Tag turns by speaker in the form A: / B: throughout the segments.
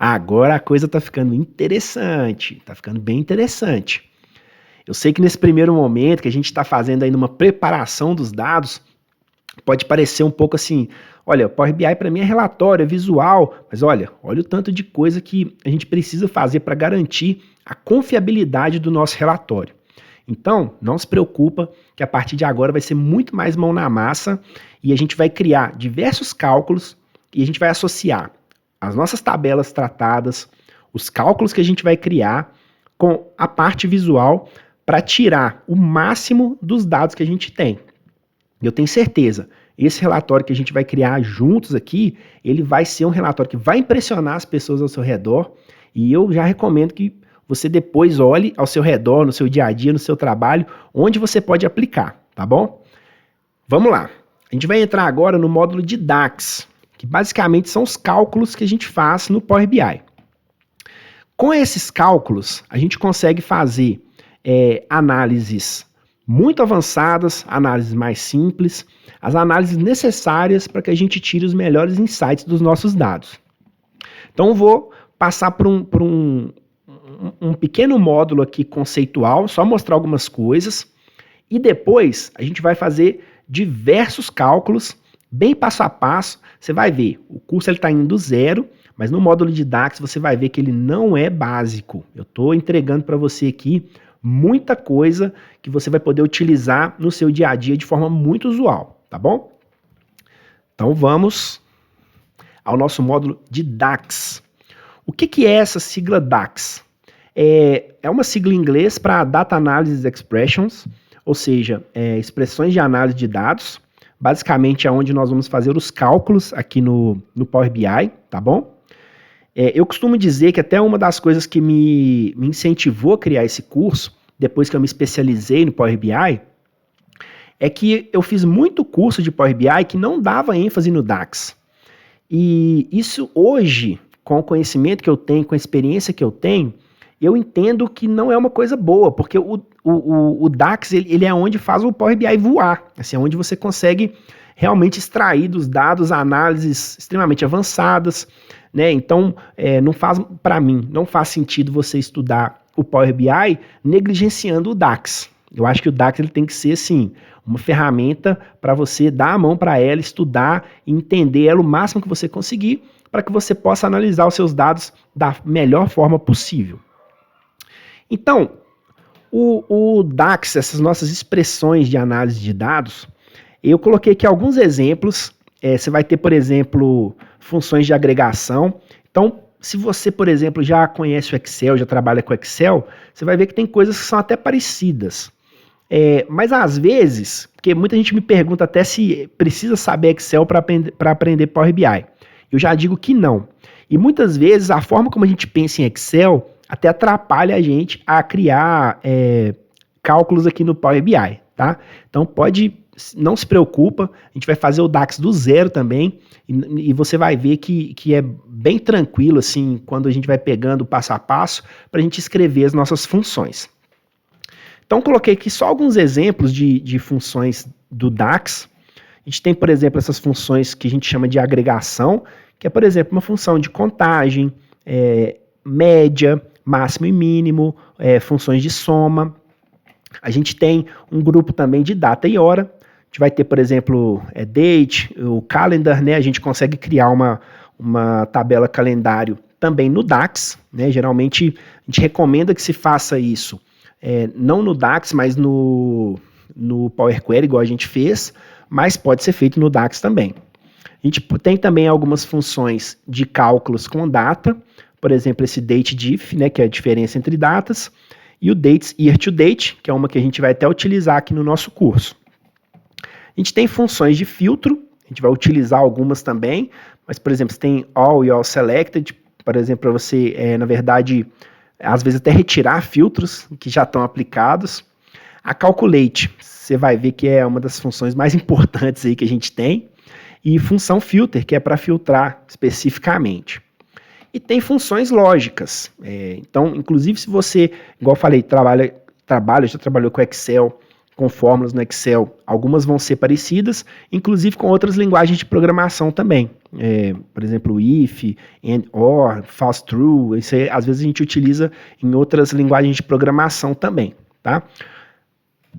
A: Agora a coisa está ficando interessante, está ficando bem interessante. Eu sei que nesse primeiro momento que a gente está fazendo aí uma preparação dos dados, pode parecer um pouco assim, olha, Power BI para mim é relatório, é visual, mas olha o tanto de coisa que a gente precisa fazer para garantir a confiabilidade do nosso relatório. Então, não se preocupa que a partir de agora vai ser muito mais mão na massa e a gente vai criar diversos cálculos e a gente vai associar as nossas tabelas tratadas, os cálculos que a gente vai criar com a parte visual para tirar o máximo dos dados que a gente tem. Eu tenho certeza, esse relatório que a gente vai criar juntos aqui, ele vai ser um relatório que vai impressionar as pessoas ao seu redor e eu já recomendo que você depois olhe ao seu redor, no seu dia a dia, no seu trabalho, onde você pode aplicar, tá bom? Vamos lá. A gente vai entrar agora no módulo de DAX, que basicamente são os cálculos que a gente faz no Power BI. Com esses cálculos, a gente consegue fazer análises muito avançadas, análises mais simples, as análises necessárias para que a gente tire os melhores insights dos nossos dados. Então, eu vou passar por um pequeno módulo aqui conceitual, só mostrar algumas coisas, e depois a gente vai fazer diversos cálculos, bem passo a passo. Você vai ver, o curso está indo do zero, mas no módulo de DAX você vai ver que ele não é básico. Eu estou entregando para você aqui muita coisa que você vai poder utilizar no seu dia a dia de forma muito usual, tá bom? Então vamos ao nosso módulo de DAX. O que é essa sigla DAX? É uma sigla em inglês para Data Analysis Expressions, ou seja, expressões de análise de dados. Basicamente é onde nós vamos fazer os cálculos aqui no Power BI, tá bom? Eu costumo dizer que até uma das coisas que me incentivou a criar esse curso, depois que eu me especializei no Power BI, é que eu fiz muito curso de Power BI que não dava ênfase no DAX. E isso hoje, com o conhecimento que eu tenho, com a experiência que eu tenho, eu entendo que não é uma coisa boa, porque o DAX ele é onde faz o Power BI voar, assim, é onde você consegue realmente extrair dos dados análises extremamente avançadas, né? Então, para mim, não faz sentido você estudar o Power BI negligenciando o DAX. Eu acho que o DAX ele tem que ser, assim, uma ferramenta para você dar a mão para ela, estudar e entender ela o máximo que você conseguir, para que você possa analisar os seus dados da melhor forma possível. Então, o DAX, essas nossas expressões de análise de dados, eu coloquei aqui alguns exemplos. Você vai ter, por exemplo, funções de agregação. Então, se você, por exemplo, já conhece o Excel, já trabalha com Excel, você vai ver que tem coisas que são até parecidas. Mas às vezes, porque muita gente me pergunta até se precisa saber Excel para aprender Power BI. Eu já digo que não. E muitas vezes a forma como a gente pensa em Excel até atrapalha a gente a criar cálculos aqui no Power BI, tá? Então não se preocupa, a gente vai fazer o DAX do zero também, e você vai ver que é bem tranquilo, assim, quando a gente vai pegando passo a passo, para a gente escrever as nossas funções. Então, coloquei aqui só alguns exemplos de funções do DAX. A gente tem, por exemplo, essas funções que a gente chama de agregação, que é, por exemplo, uma função de contagem, média, máximo e mínimo, funções de soma. A gente tem um grupo também de data e hora. A gente vai ter, por exemplo, date, o calendar, né? A gente consegue criar uma tabela calendário também no DAX, né? Geralmente a gente recomenda que se faça isso, não no DAX, mas no Power Query, igual a gente fez, mas pode ser feito no DAX também. A gente tem também algumas funções de cálculos com data, por exemplo, esse date_diff, né, que é a diferença entre datas, e o dates year to date, que é uma que a gente vai até utilizar aqui no nosso curso. A gente tem funções de filtro, a gente vai utilizar algumas também, mas, por exemplo, você tem all e all selected, por exemplo, para você, na verdade, às vezes até retirar filtros que já estão aplicados. A calculate, você vai ver que é uma das funções mais importantes aí que a gente tem, e função filter, que é para filtrar especificamente. E tem funções lógicas. Então, inclusive, se você, igual eu falei, já trabalhou com Excel, com fórmulas no Excel, algumas vão ser parecidas, inclusive com outras linguagens de programação também. Por exemplo, if, and, or, false true, isso aí, às vezes a gente utiliza em outras linguagens de programação também, tá?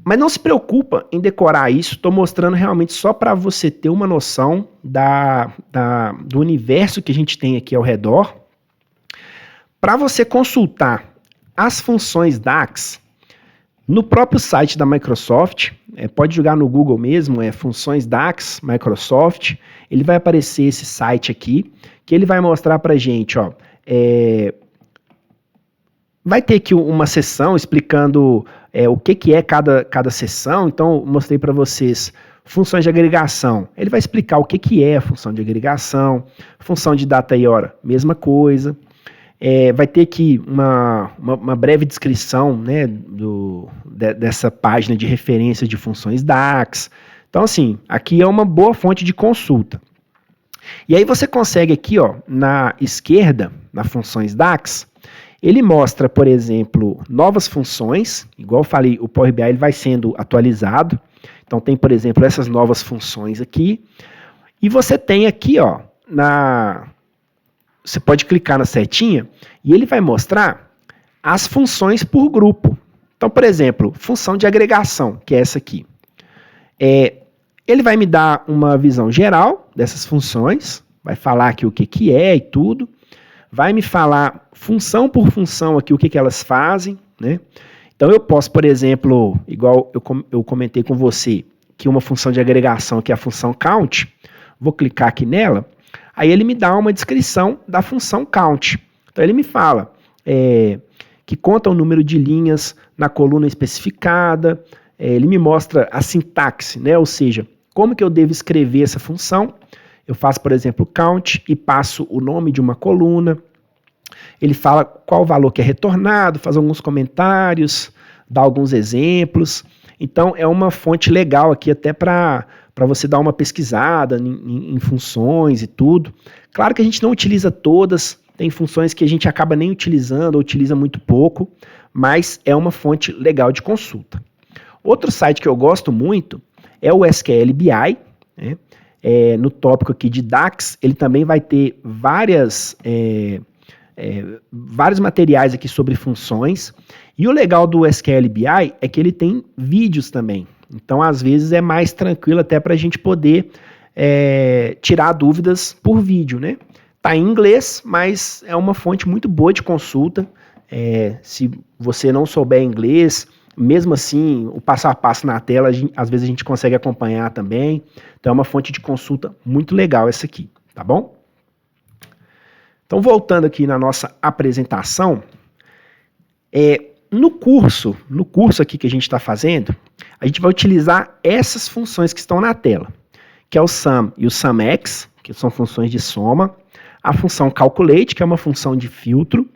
A: Mas não se preocupa em decorar isso, estou mostrando realmente só para você ter uma noção do universo que a gente tem aqui ao redor. Para você consultar as funções DAX, no próprio site da Microsoft, pode jogar no Google mesmo, funções DAX, Microsoft, ele vai aparecer esse site aqui, que ele vai mostrar para a gente, ó, vai ter aqui uma seção explicando o que é cada seção. Então, mostrei para vocês funções de agregação. Ele vai explicar o que é a função de agregação, função de data e hora, mesma coisa. Vai ter aqui uma breve descrição, né, dessa página de referência de funções DAX. Então, assim, aqui é uma boa fonte de consulta. E aí você consegue aqui, ó, na esquerda, na funções DAX, ele mostra, por exemplo, novas funções. Igual eu falei, o Power BI ele vai sendo atualizado. Então tem, por exemplo, essas novas funções aqui. E você tem aqui, ó, você pode clicar na setinha e ele vai mostrar as funções por grupo. Então, por exemplo, função de agregação, que é essa aqui. Ele vai me dar uma visão geral dessas funções, vai falar aqui o que é e tudo, vai me falar função por função aqui o que elas fazem, né? Então eu posso, por exemplo, igual eu comentei com você, que uma função de agregação que é a função count, vou clicar aqui nela, aí ele me dá uma descrição da função count. Então ele me fala que conta o número de linhas na coluna especificada, ele me mostra a sintaxe, né? Ou seja, como que eu devo escrever essa função. Eu faço, por exemplo, count e passo o nome de uma coluna. Ele fala qual o valor que é retornado, faz alguns comentários, dá alguns exemplos. Então, é uma fonte legal aqui até para você dar uma pesquisada em funções e tudo. Claro que a gente não utiliza todas, tem funções que a gente acaba nem utilizando ou utiliza muito pouco, mas é uma fonte legal de consulta. Outro site que eu gosto muito é o SQL BI, né? No tópico aqui de DAX, ele também vai ter vários materiais aqui sobre funções. E o legal do SQL BI é que ele tem vídeos também. Então, às vezes, é mais tranquilo até para a gente poder tirar dúvidas por vídeo, né? Tá em inglês, mas é uma fonte muito boa de consulta. Se você não souber inglês, mesmo assim, o passo a passo na tela, às vezes a gente consegue acompanhar também. Então é uma fonte de consulta muito legal essa aqui, tá bom? Então, voltando aqui na nossa apresentação, no curso aqui que a gente está fazendo, a gente vai utilizar essas funções que estão na tela, que é o sum e o sumx, que são funções de soma, a função calculate, que é uma função de filtro.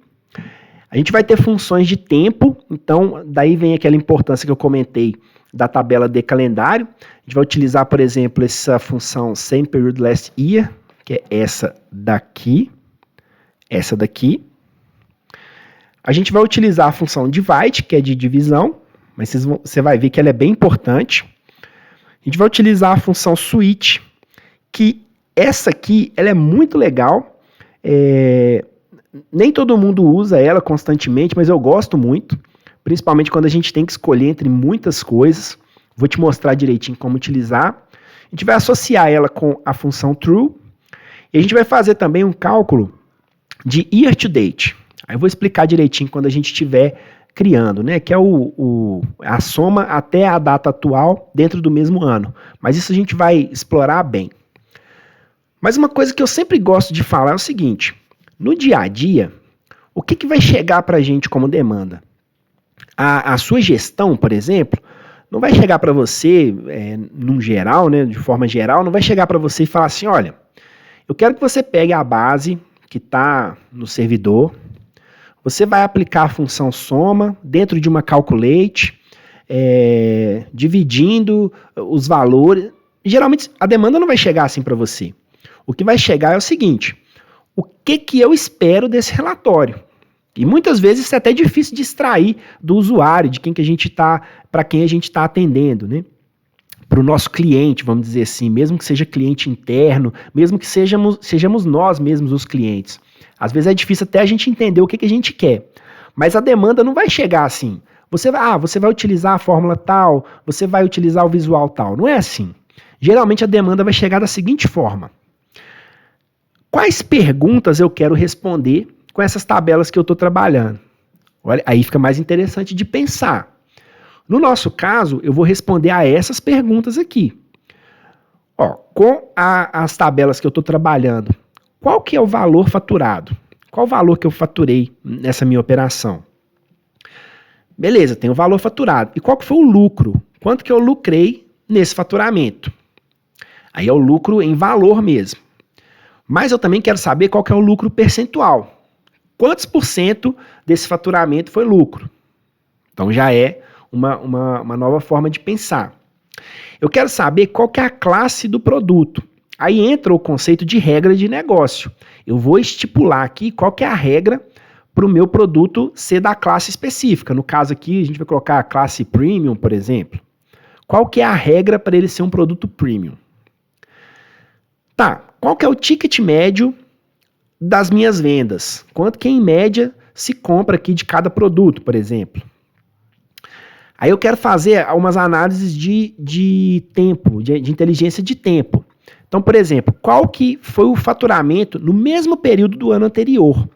A: A gente vai ter funções de tempo, então daí vem aquela importância que eu comentei da tabela de calendário. A gente vai utilizar, por exemplo, essa função same period last year, que é essa daqui. A gente vai utilizar a função divide, que é de divisão, mas você vai ver que ela é bem importante. A gente vai utilizar a função switch, que essa aqui ela é muito legal. Nem todo mundo usa ela constantemente, mas eu gosto muito, principalmente quando a gente tem que escolher entre muitas coisas. Vou te mostrar direitinho como utilizar. A gente vai associar ela com a função true, e a gente vai fazer também um cálculo de year to date. Aí eu vou explicar direitinho quando a gente estiver criando, né? Que é a soma até a data atual dentro do mesmo ano. Mas isso a gente vai explorar bem. Mas uma coisa que eu sempre gosto de falar é o seguinte: no dia a dia, o que vai chegar para a gente como demanda? A sua gestão, por exemplo, não vai chegar para você, num geral, né, de forma geral, não vai chegar para você e falar assim: olha, eu quero que você pegue a base que está no servidor, você vai aplicar a função soma dentro de uma calculate, dividindo os valores. Geralmente, a demanda não vai chegar assim para você. O que vai chegar é o seguinte: o que eu espero desse relatório? E muitas vezes isso é até difícil de extrair do usuário, de quem que a gente está, para quem a gente está atendendo, né? Para o nosso cliente, vamos dizer assim, mesmo que seja cliente interno, mesmo que sejamos nós mesmos os clientes. Às vezes é difícil até a gente entender o que, que a gente quer. Mas a demanda não vai chegar assim. Você vai utilizar a fórmula tal, você vai utilizar o visual tal. Não é assim. Geralmente a demanda vai chegar da seguinte forma: quais perguntas eu quero responder com essas tabelas que eu estou trabalhando? Olha, aí fica mais interessante de pensar. No nosso caso, eu vou responder a essas perguntas aqui. Ó, com as tabelas que eu estou trabalhando, qual que é o valor faturado? Qual o valor que eu faturei nessa minha operação? Beleza, tem o valor faturado. E qual que foi o lucro? Quanto que eu lucrei nesse faturamento? Aí é o lucro em valor mesmo. Mas eu também quero saber qual que é o lucro percentual. Quantos por cento desse faturamento foi lucro? Então já é uma nova forma de pensar. Eu quero saber qual que é a classe do produto. Aí entra o conceito de regra de negócio. Eu vou estipular aqui qual que é a regra para o meu produto ser da classe específica. No caso aqui, a gente vai colocar a classe Premium, por exemplo. Qual que é a regra para ele ser um produto Premium? Tá, qual que é o ticket médio das minhas vendas? Quanto que em média se compra aqui de cada produto, por exemplo? Aí eu quero fazer umas análises de tempo, de inteligência de tempo. Então, por exemplo, qual que foi o faturamento no mesmo período do ano anterior?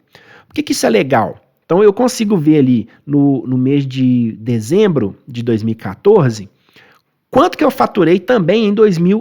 A: Por que isso é legal? Então, eu consigo ver ali no mês de dezembro de 2014, quanto que eu faturei também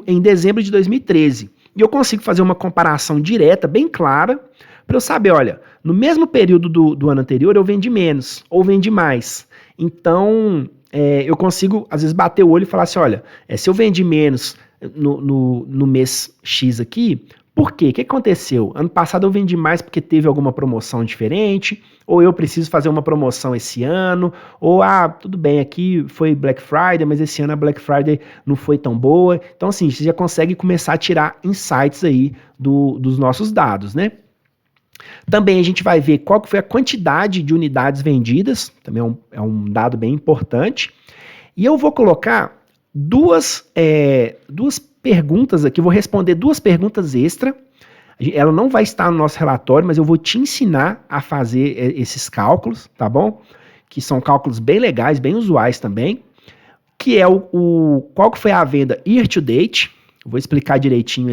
A: em dezembro de 2013. E eu consigo fazer uma comparação direta, bem clara, para eu saber, olha, no mesmo período do ano anterior eu vendi menos, ou vendi mais. Então, eu consigo, às vezes, bater o olho e falar assim, olha, se eu vendi menos no mês X aqui, por quê? O que aconteceu? Ano passado eu vendi mais porque teve alguma promoção diferente, ou eu preciso fazer uma promoção esse ano, ou, tudo bem, aqui foi Black Friday, mas esse ano a Black Friday não foi tão boa. Então, assim, você já consegue começar a tirar insights aí dos nossos dados, né? Também a gente vai ver qual que foi a quantidade de unidades vendidas, também é um dado bem importante. E eu vou colocar duas perguntas aqui, vou responder duas perguntas extra. Ela não vai estar no nosso relatório, mas eu vou te ensinar a fazer esses cálculos, tá bom? Que são cálculos bem legais, bem usuais também. Que é qual que foi a venda year to date. Eu vou explicar direitinho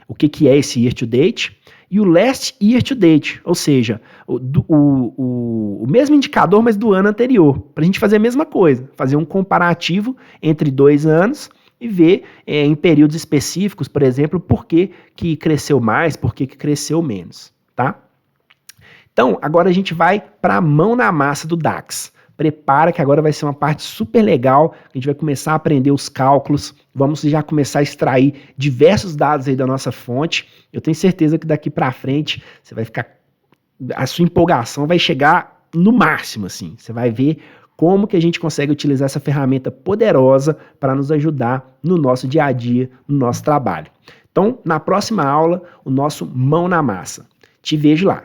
A: o que é esse year to date. E o last year to date, ou seja, o mesmo indicador, mas do ano anterior, para a gente fazer a mesma coisa, fazer um comparativo entre 2 anos e ver em períodos específicos, por exemplo, por que cresceu mais, por que cresceu menos, tá? Então, agora a gente vai para a mão na massa do DAX. Prepara que agora vai ser uma parte super legal, a gente vai começar a aprender os cálculos, vamos já começar a extrair diversos dados aí da nossa fonte. Eu tenho certeza que daqui para frente você vai ficar, a sua empolgação vai chegar no máximo, assim. Você vai ver como que a gente consegue utilizar essa ferramenta poderosa para nos ajudar no nosso dia a dia, no nosso trabalho. Então, na próxima aula, o nosso mão na massa. Te vejo lá.